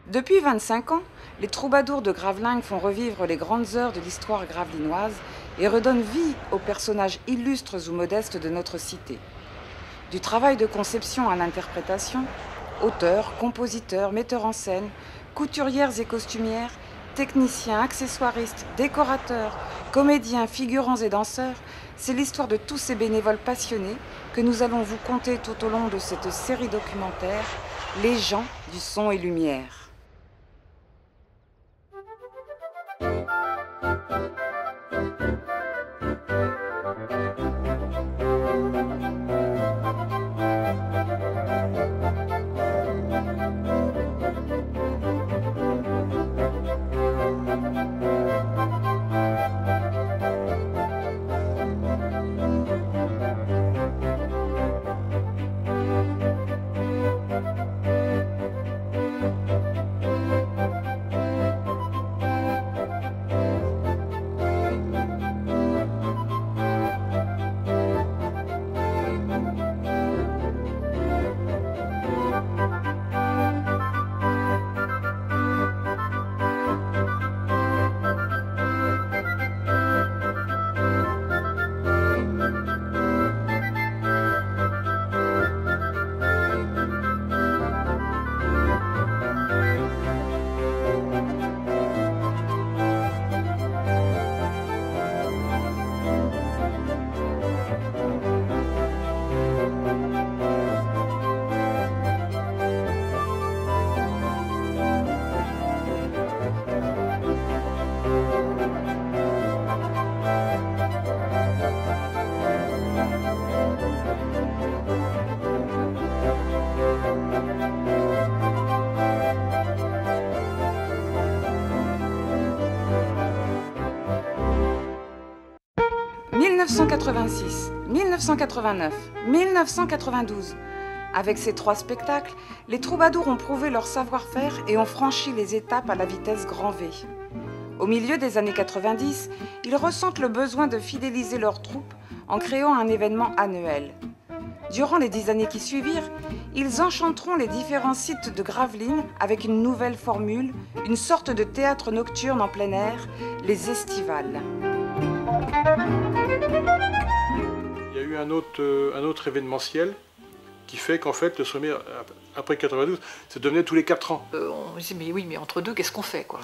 Depuis 25 ans, les troubadours de Gravelines font revivre les grandes heures de l'histoire gravelinoise et redonnent vie aux personnages illustres ou modestes de notre cité. Du travail de conception à l'interprétation, auteurs, compositeurs, metteurs en scène, couturières et costumières, techniciens, accessoiristes, décorateurs, comédiens, figurants et danseurs, c'est l'histoire de tous ces bénévoles passionnés que nous allons vous conter tout au long de cette série documentaire « Les gens du son et lumière ». 1986, 1989, 1992. Avec ces 3 spectacles, les troubadours ont prouvé leur savoir-faire et ont franchi les étapes à la vitesse grand V. Au milieu des années 90, ils ressentent le besoin de fidéliser leur troupe en créant un événement annuel. Durant les 10 années qui suivirent, ils enchanteront les différents sites de Gravelines avec une nouvelle formule, une sorte de théâtre nocturne en plein air, les estivales. Il y a eu un autre événementiel qui fait qu'en fait, le sommet, après 92, ça devenait tous les 4 ans. On se dit, mais oui, mais entre deux, qu'est-ce qu'on fait, quoi?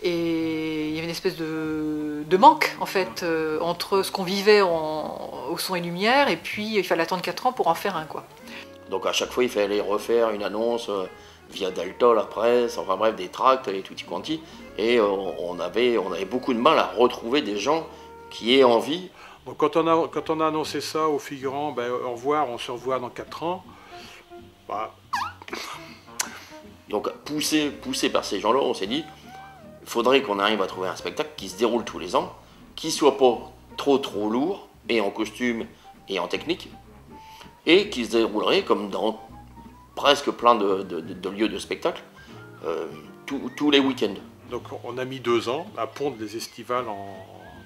Et il y avait une espèce de manque, en fait, entre ce qu'on vivait au son et lumière, et puis il fallait attendre 4 ans pour en faire un, quoi. Donc à chaque fois, il fallait refaire une annonce via Delta, la presse, enfin bref, des tracts et tutti quanti. Et on avait beaucoup de mal à retrouver des gens qui aient envie. Donc quand on a annoncé ça aux figurants, ben, au revoir, on se revoit dans 4 ans. Bah. Donc poussé par ces gens-là, on s'est dit, il faudrait qu'on arrive à trouver un spectacle qui se déroule tous les ans, qui soit pas trop lourd, et en costume et en technique, et qui se déroulerait comme dans presque plein de lieux de spectacle, tous les week-ends. Donc on a mis 2 ans à pondre les estivales en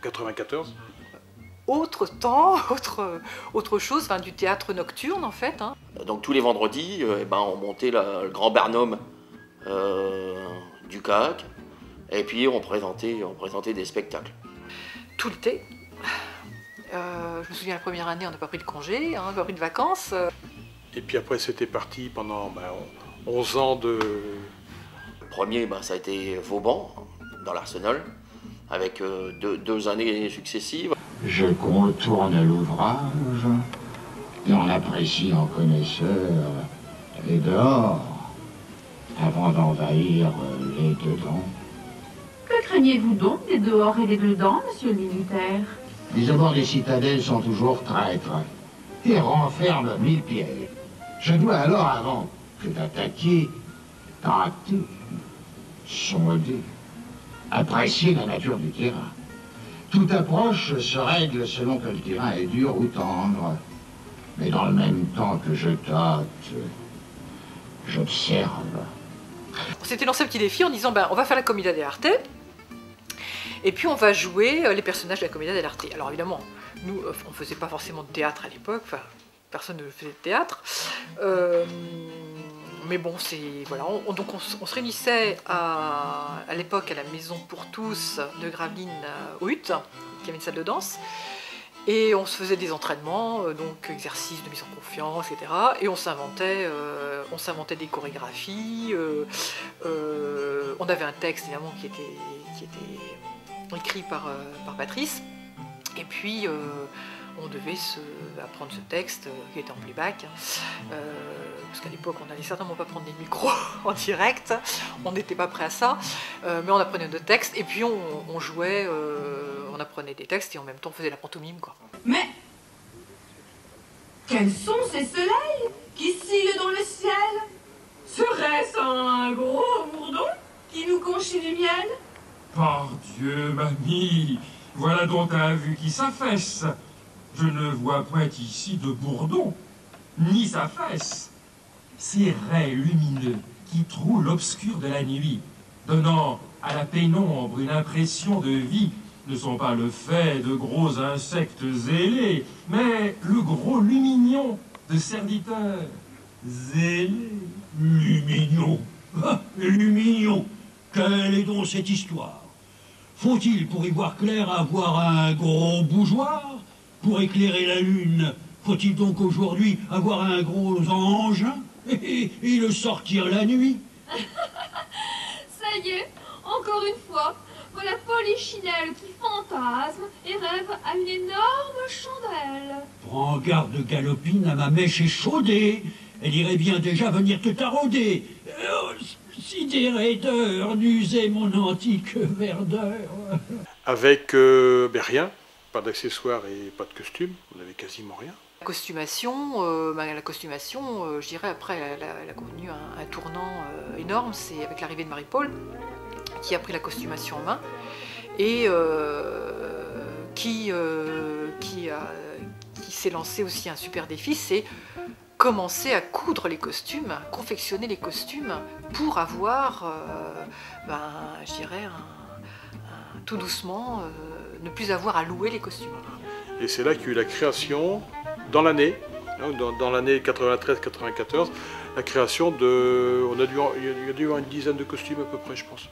94. Autre temps, autre chose, enfin, du théâtre nocturne en fait. Hein. Donc tous les vendredis, on montait le grand Barnum du CAC, et puis on présentait des spectacles. Tout l'été. Je me souviens la première année, on n'a pas pris de congé, on n'a pas pris de vacances. Et puis après c'était parti pendant 11 ans de... Le premier, ça a été Vauban, dans l'Arsenal, avec 2 années successives. Je contourne l'ouvrage et en apprécie en connaisseur les dehors avant d'envahir les dedans. Que craignez-vous donc des dehors et des dedans, monsieur le militaire? Les abords des citadelles sont toujours traîtres et renferment 1000 pièges. Je dois alors, avant que d'attaquer, tâter, sonder, apprécier la nature du terrain. Toute approche se règle selon que le terrain est dur ou tendre. Mais dans le même temps que je tâte, j'observe. On s'était lancé un petit défi en disant on va faire la Commedia dell'arte et puis on va jouer les personnages de la Commedia dell'arte. Alors évidemment, nous on ne faisait pas forcément de théâtre à l'époque, enfin personne ne faisait de théâtre. mais bon, voilà, donc on se réunissait à l'époque à la Maison pour tous de Gravelines aux Huttes, qui avait une salle de danse. Et on se faisait des entraînements, donc exercices de mise en confiance, etc. Et on s'inventait des chorégraphies. On avait un texte évidemment qui était écrit par Patrice. Et puis on devait apprendre ce texte qui était en playback. Parce qu'à l'époque on n'allait certainement pas prendre des micros en direct. On n'était pas prêt à ça. Mais on apprenait nos textes et puis on jouait. On apprenait des textes et en même temps on faisait la pantomime, quoi. Mais quels sont ces soleils qui sillent dans le ciel? Serait-ce un gros bourdon qui nous conchit du miel? Par Dieu, mamie, voilà donc un vu qui s'affaisse. Je ne vois point ici de bourdon, ni sa fesse. Ces raies lumineux qui trouent l'obscur de la nuit, donnant à la pénombre une impression de vie, ne sont pas le fait de gros insectes zélés, mais le gros lumignon de serviteurs zélés. Lumignon? Ah, lumignon! Quelle est donc cette histoire? Faut-il, pour y voir clair, avoir un gros bougeoir? Pour éclairer la lune, faut-il donc aujourd'hui avoir un gros engin et le sortir la nuit? Ça y est, encore une fois, voilà Polichinelle qui fantasme et rêve à une énorme chandelle. Prends garde, Galopine, à ma mèche échaudée. Elle irait bien déjà venir te tarauder. Si des raideurs n'usaient mon antique verdeur. Avec rien, pas d'accessoires et pas de costume, on n'avait quasiment rien. La costummation, je dirais après, elle a connu un tournant énorme, c'est avec l'arrivée de Marie-Paul, qui a pris la costummation en main et qui s'est lancé aussi un super défi, c'est commencer à coudre les costumes, à confectionner les costumes pour avoir, je dirais, tout doucement, ne plus avoir à louer les costumes. Et c'est là qu'il y a eu la création, dans l'année 93-94, la création de... Il y a dû avoir une dizaine de costumes à peu près, je pense.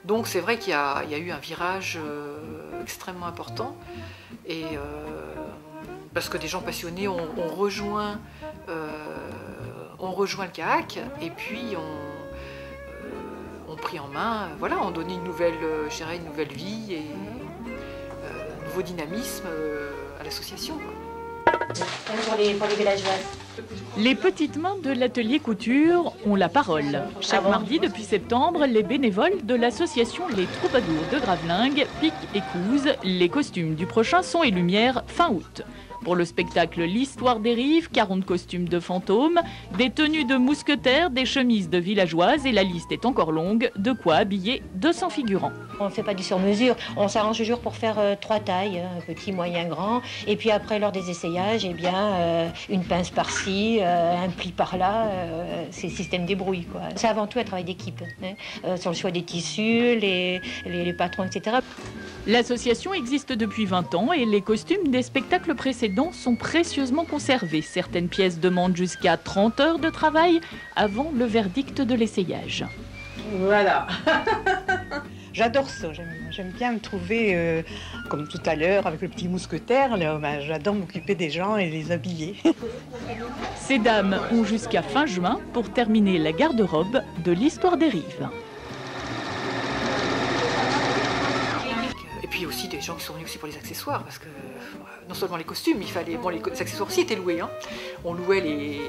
Donc c'est vrai qu'il y a eu un virage extrêmement important. Et parce que des gens passionnés ont rejoint le kayak et puis ont pris en main, voilà, ont donné une nouvelle vie et un nouveau dynamisme à l'association. Pour les villageois. Les petites mains de l'atelier couture ont la parole. Chaque mardi depuis septembre, les bénévoles de l'association Les Troubadours de Gravelines piquent et cousent les costumes du prochain Son et Lumière fin août. Pour le spectacle L'Histoire des Rives, 40 costumes de fantômes, des tenues de mousquetaires, des chemises de villageoises et la liste est encore longue, de quoi habiller 200 figurants. On ne fait pas du sur-mesure, on s'arrange toujours pour faire 3 tailles, petit, moyen, grand. Et puis après, lors des essayages, une pince par-ci, un pli par-là, c'est le système débrouille, quoi. C'est avant tout un travail d'équipe, sur le choix des tissus, les patrons, etc. L'association existe depuis 20 ans et les costumes des spectacles précédents sont précieusement conservés. Certaines pièces demandent jusqu'à 30 heures de travail avant le verdict de l'essayage. Voilà. J'adore ça, j'aime bien me trouver, comme tout à l'heure, avec le petit mousquetaire. J'adore m'occuper des gens et les habiller. Ces dames ont jusqu'à fin juin pour terminer la garde-robe de l'Histoire des Rives. Et puis aussi des gens qui sont venus aussi pour les accessoires, parce que non seulement les costumes, il fallait, bon, les accessoires aussi étaient loués, hein. On louait les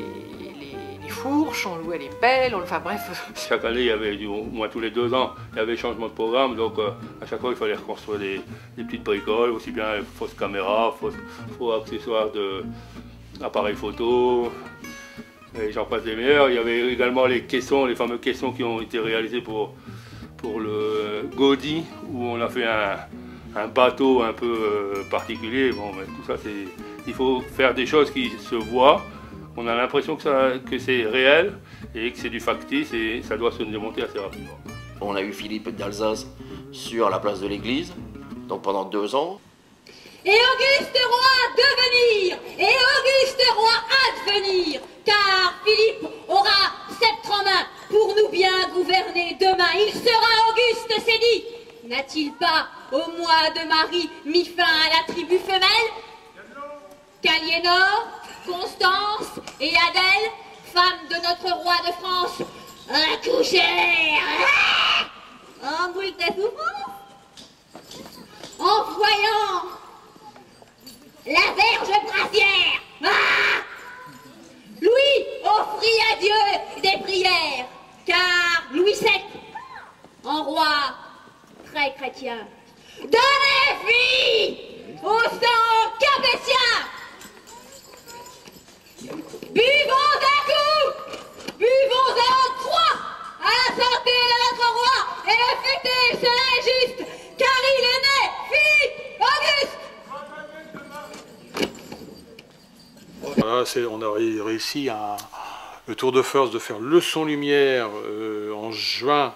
fourches, on louait les pelles, enfin bref. Chaque année, il y avait, au moins tous les 2 ans, il y avait changement de programme, donc à chaque fois il fallait reconstruire des petites bricoles, aussi bien fausses caméras, faux accessoires d'appareils photo, et j'en passe des meilleurs. Il y avait également les caissons, les fameux caissons qui ont été réalisés pour le Gaudi, où on a fait un bateau un peu particulier. Bon, mais tout ça, il faut faire des choses qui se voient. On a l'impression que c'est réel et que c'est du factice et ça doit se démonter assez rapidement. On a eu Philippe d'Alsace sur la place de l'église, donc pendant 2 ans. Et Auguste Roi devenir, et Auguste Roi advenir, car Philippe aura cette de Marie mit fin à la tribu femelle? Qu'Aliénor, Constance et Adèle, femmes de notre roi de France, accouchèrent en moult souffrances, en voyant la Vierge brassière. Louis offrit à Dieu des prières, car Louis VII, en roi très chrétien, donnait vie au sang capétien. Buvons un coup, buvons-en trois, à la santé de notre roi, et fêtez cela est juste, car il est né, Philippe Auguste. Voilà, on a réussi le tour de force de faire le son lumière en juin,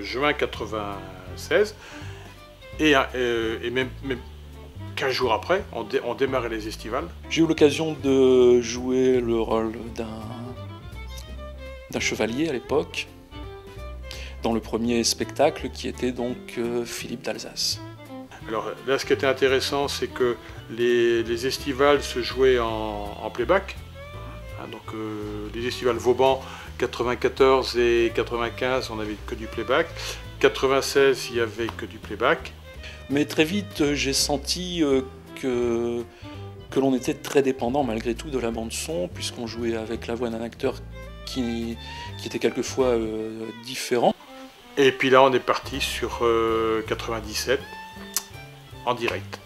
juin 96, et même 15 jours après, on démarrait les estivales. J'ai eu l'occasion de jouer le rôle d'un chevalier à l'époque, dans le premier spectacle qui était donc Philippe d'Alsace. Alors là, ce qui était intéressant, c'est que les estivales se jouaient en playback. Donc les estivales Vauban, 94 et 95, on n'avait que du playback. 96, il n'y avait que du playback. Mais très vite, j'ai senti que l'on était très dépendant malgré tout de la bande-son, puisqu'on jouait avec la voix d'un acteur qui était quelquefois différent. Et puis là, on est parti sur 97, en direct.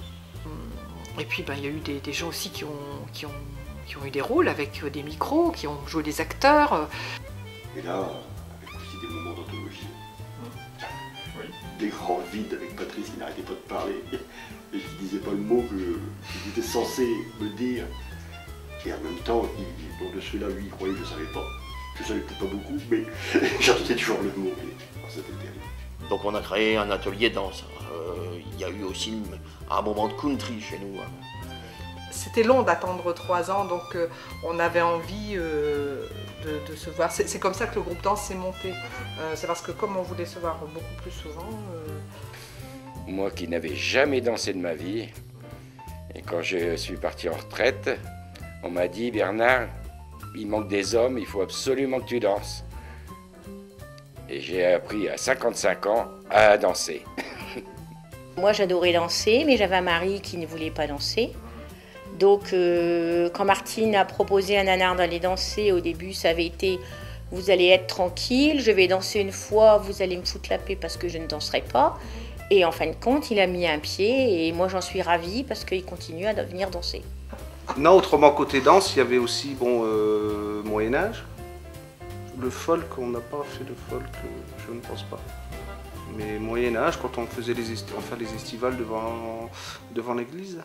Et puis il y a eu des gens aussi qui ont eu des rôles avec des micros, qui ont joué des acteurs. Et là, avec aussi des moments d'anthologie. Des grands vides avec Patrice qui n'arrêtait pas de parler et qui ne disait pas le mot qu'il était censé me dire. Et en même temps, de celui-là, lui, il croyait que je ne savais pas. Je ne savais peut-être pas beaucoup, mais j'entendais toujours le mot. C'était terrible. Donc on a créé un atelier de danse. Il y a eu aussi un moment de country chez nous. C'était long d'attendre 3 ans, donc on avait envie de se voir. C'est comme ça que le groupe danse s'est monté. C'est parce que comme on voulait se voir beaucoup plus souvent... Moi qui n'avais jamais dansé de ma vie, et quand je suis parti en retraite, on m'a dit « Bernard, il manque des hommes, il faut absolument que tu danses ». Et j'ai appris à 55 ans à danser. Moi j'adorais danser, mais j'avais un mari qui ne voulait pas danser. Donc quand Martine a proposé à Nanar d'aller danser, au début ça avait été « vous allez être tranquille, je vais danser une fois, vous allez me foutre la paix parce que je ne danserai pas ». Et en fin de compte, il a mis un pied et moi j'en suis ravie parce qu'il continue à venir danser. Non, autrement côté danse, il y avait aussi Moyen-Âge. Le folk, on n'a pas fait de folk, je ne pense pas. Mais Moyen-Âge, quand on faisait les estivales devant l'église.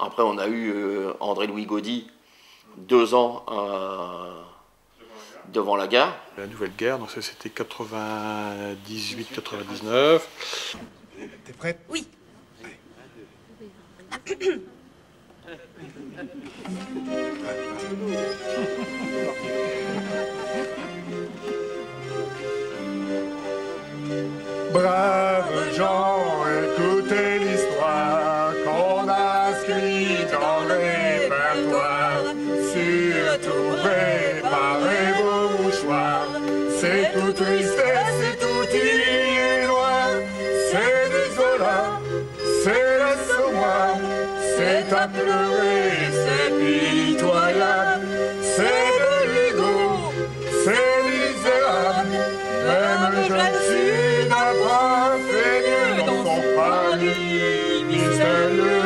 Après, on a eu André-Louis Gaudy, 2 ans devant la gare. La nouvelle guerre, donc ça c'était 98-99. T'es prête? Oui. Braves gens, écoutez l'histoire qu'on inscrit dans le répertoire. Surtout préparez vos mouchoirs, c'est à pleurer, c'est pitoyable, c'est de l'ego, c'est misérable. Même le jeune fille n'a pas fait mieux dans son paradis mystérieux.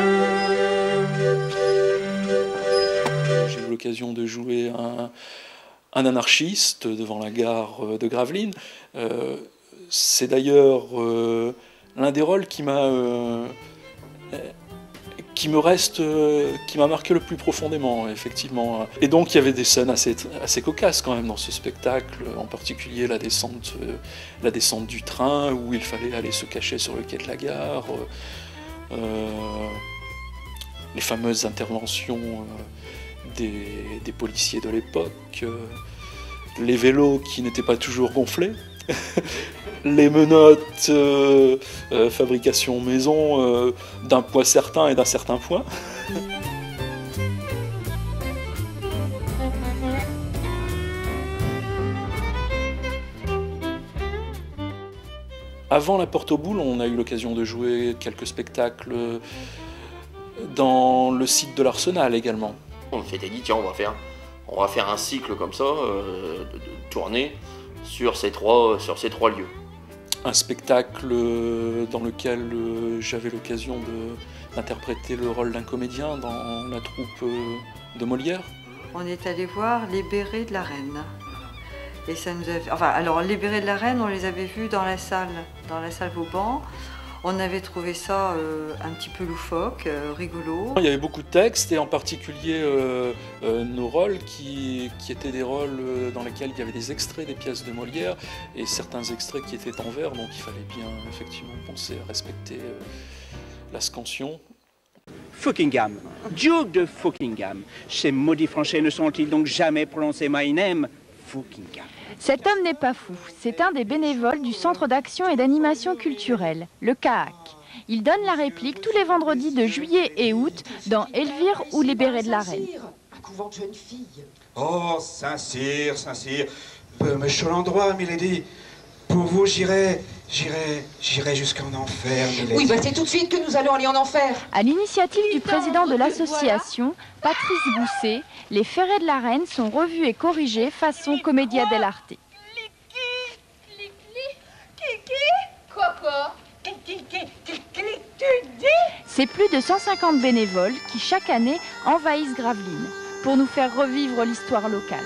J'ai eu l'occasion de jouer un anarchiste devant la gare de Gravelines. C'est d'ailleurs l'un des rôles qui m'a marqué le plus profondément, effectivement. Et donc il y avait des scènes assez cocasses quand même dans ce spectacle, en particulier la descente du train où il fallait aller se cacher sur le quai de la gare, les fameuses interventions des policiers de l'époque, les vélos qui n'étaient pas toujours gonflés, les menottes fabrication maison d'un poids certain et d'un certain poids. Avant la Porte aux Boules, on a eu l'occasion de jouer quelques spectacles dans le site de l'Arsenal également. On s'était dit, tiens, on va faire un cycle comme ça, de tournée sur ces trois lieux. Un spectacle dans lequel j'avais l'occasion d'interpréter le rôle d'un comédien dans la troupe de Molière. On est allé voir les Bérets de la Reine. Et ça nous a... Enfin, alors les Bérets de la Reine, on les avait vus dans la salle Vauban. On avait trouvé ça un petit peu loufoque, rigolo. Il y avait beaucoup de textes et en particulier nos rôles qui étaient des rôles dans lesquels il y avait des extraits des pièces de Molière et certains extraits qui étaient en vers, donc il fallait bien effectivement penser à respecter la scansion. Fuckingham, Duke de Fuckingham. Ces maudits Français ne sont-ils donc jamais prononcés my name? Fuckingham. Cet homme n'est pas fou, c'est un des bénévoles du Centre d'action et d'animation culturelle, le CAAC. Il donne la réplique tous les vendredis de juillet et août dans Elvire ou les Bérets de la Reine. Un couvent de jeunes filles. Oh, Saint-Cyr, Saint-Cyr, peu méchant endroit, milady. Pour vous, j'irai jusqu'en enfer, milady. Oui, bah c'est tout de suite que nous allons aller en enfer. À l'initiative du président de l'association, Patrice Bousset, les Ferrets de la Reine sont revus et corrigés façon Commedia dell'arte. Quoi C'est plus de 150 bénévoles qui chaque année envahissent Gravelines pour nous faire revivre l'histoire locale.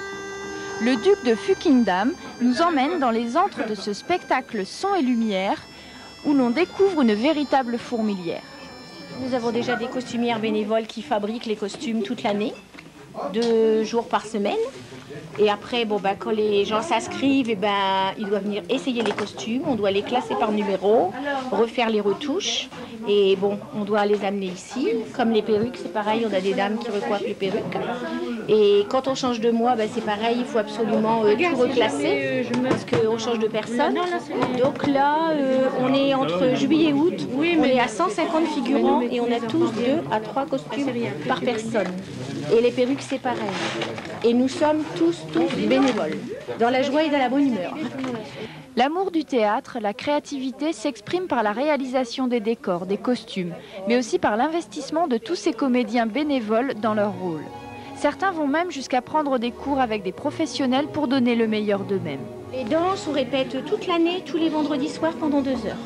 Le duc de Fuckingdam nous emmène dans les antres de ce spectacle son et lumière où l'on découvre une véritable fourmilière. Nous avons déjà des costumières bénévoles qui fabriquent les costumes toute l'année, 2 jours par semaine. Et après, quand les gens s'inscrivent, ils doivent venir essayer les costumes, on doit les classer par numéro, refaire les retouches. Et on doit les amener ici. Comme les perruques, c'est pareil, on a des dames qui recoiffent les perruques. Et quand on change de mois, c'est pareil, il faut absolument tout reclasser, parce qu'on change de personne. Donc là, on est entre juillet et août, on est à 150 figurants et on a tous 2 à 3 costumes par personne. Et les perruques, c'est pareil. Et nous sommes tous bénévoles, dans la joie et dans la bonne humeur. L'amour du théâtre, la créativité s'exprime par la réalisation des décors, des costumes, mais aussi par l'investissement de tous ces comédiens bénévoles dans leur rôle. Certains vont même jusqu'à prendre des cours avec des professionnels pour donner le meilleur d'eux-mêmes. Les danses, on répète toute l'année, tous les vendredis soirs pendant 2 heures.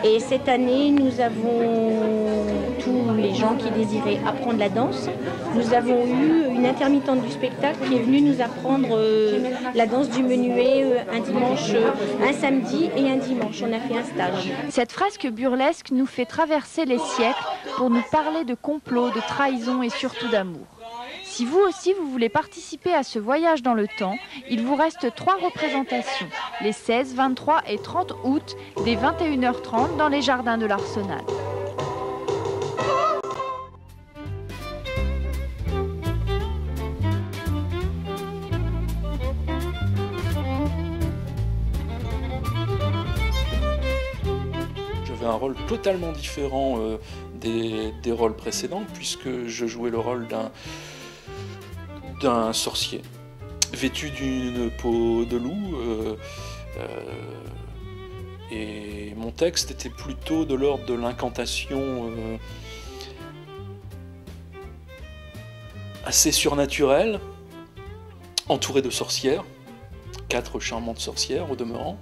Et cette année, nous avons tous les gens qui désiraient apprendre la danse. Nous avons eu une intermittente du spectacle qui est venue nous apprendre la danse du menuet un dimanche, un samedi et un dimanche. On a fait un stage. Cette fresque burlesque nous fait traverser les siècles pour nous parler de complot, de trahison et surtout d'amour. Si vous aussi vous voulez participer à ce voyage dans le temps, il vous reste 3 représentations, les 16, 23 et 30 août, dès 21h30 dans les jardins de l'Arsenal. J'avais un rôle totalement différent des rôles précédents, puisque je jouais le rôle d'un sorcier, vêtu d'une peau de loup, et mon texte était plutôt de l'ordre de l'incantation assez surnaturel, entouré de sorcières, 4 charmantes sorcières au demeurant.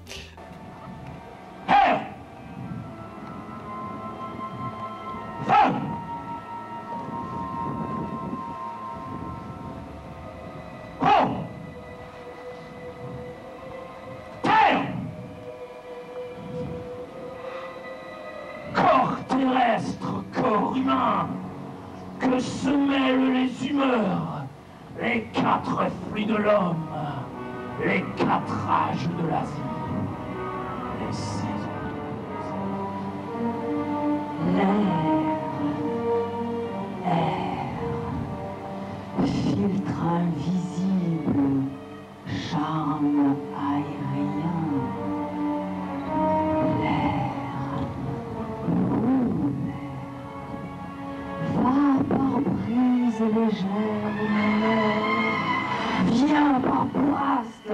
Corps terrestre, corps humain, que se mêlent les humeurs, les 4 fruits de l'homme, les 4 âges de la vie, les saisons, l'air, filtre invisible, charme aérien, vapeur brise légère, viens par boiste,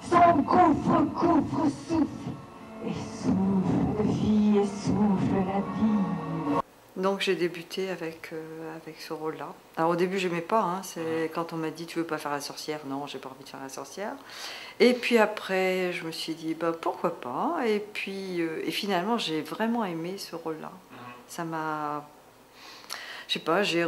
son gouffre souffle, et souffle de vie, et souffle la vie. Donc j'ai débuté avec ce rôle-là. Alors au début j'aimais pas, hein, c'est quand on m'a dit tu veux pas faire la sorcière, non j'ai pas envie de faire la sorcière. Et puis après je me suis dit bah pourquoi pas, et puis et finalement j'ai vraiment aimé ce rôle-là. Ça m'a, je sais pas, j'ai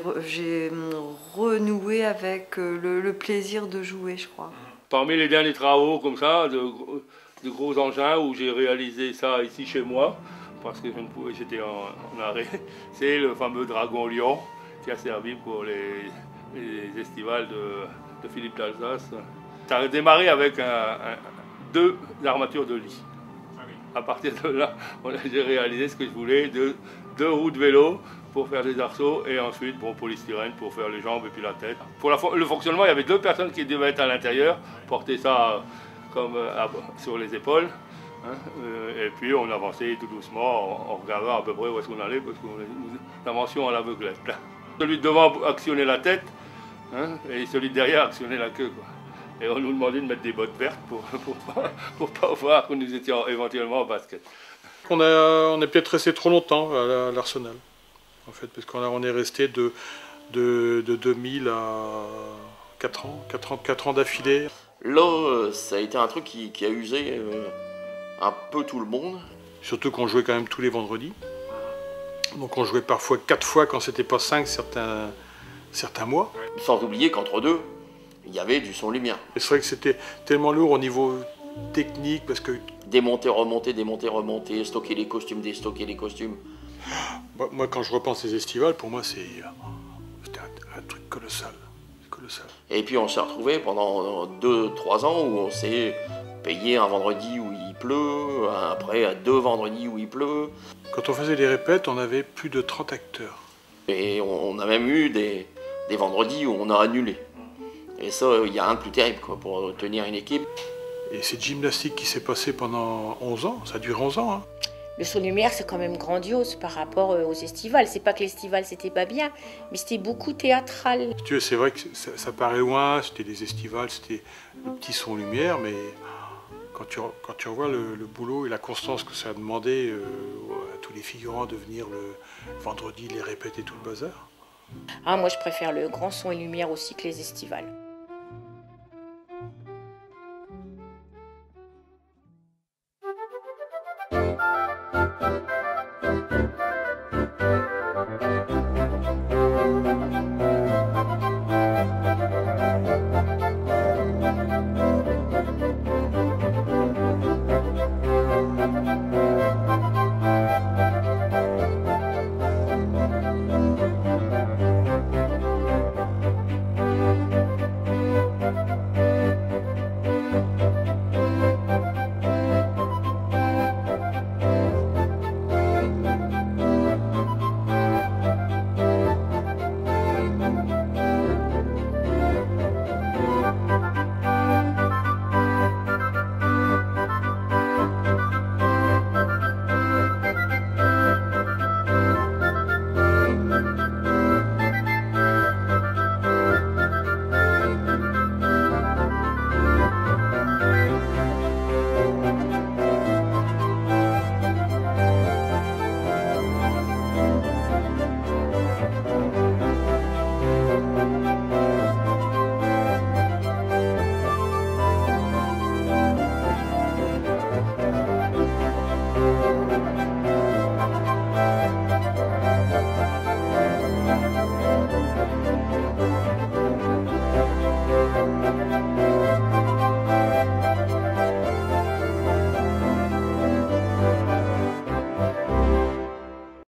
renoué avec le plaisir de jouer, je crois. Parmi les derniers travaux comme ça, de gros engins où j'ai réalisé ça ici chez moi, parce que je ne pouvais, j'étais en arrêt, c'est le fameux Dragon Lion qui a servi pour les estivales de Philippe d'Alsace. Ça a démarré avec 2 armatures de lit. À partir de là, j'ai réalisé ce que je voulais, 2 roues de vélo pour faire des arceaux et ensuite bon, polystyrène pour faire les jambes et puis la tête. Pour le fonctionnement, il y avait 2 personnes qui devaient être à l'intérieur, porter ça comme sur les épaules. Et puis on avançait tout doucement en regardant à peu près où est-ce qu'on allait parce qu'on est invention à l'aveuglette. Celui de devant actionnait la tête et celui de derrière actionnait la queue, quoi. Et on nous demandait de mettre des bottes vertes pour pas voir que nous étions éventuellement en basket. On est peut-être resté trop longtemps à l'Arsenal, en fait, parce qu'on est resté de 2000 à 4 ans d'affilée. Là, ça a été un truc qui a usé un peu tout le monde. Surtout qu'on jouait quand même tous les vendredis. Donc on jouait parfois 4 fois quand c'était pas 5 certains mois. Sans oublier qu'entre deux, il y avait du son-lumière. C'est vrai que c'était tellement lourd au niveau technique parce que... Démonter, remonter, démonter, remonter, stocker les costumes, déstocker les costumes. Moi quand je repense les estivales, pour moi c'était un truc colossal. Et puis on s'est retrouvés pendant 2-3 ans où on s'est payé un vendredi où il pleut, après 2 vendredis où il pleut. Quand on faisait les répètes, on avait plus de 30 acteurs. Et on a même eu des vendredis où on a annulé. Et ça, il y a un de plus terrible quoi, pour tenir une équipe. Et cette gymnastique qui s'est passée pendant 11 ans, ça dure 11 ans. Hein. Le son-lumière, c'est quand même grandiose par rapport aux estivales. C'est pas que l'estivale, c'était pas bien, mais c'était beaucoup théâtral. Tu vois, c'est vrai que ça paraît loin, c'était les estivales, c'était le petit son-lumière, mais quand tu revois le boulot et la constance que ça a demandé à tous les figurants de venir le vendredi, les répéter tout le bazar. Ah, moi, je préfère le grand son et lumière aussi que les estivales.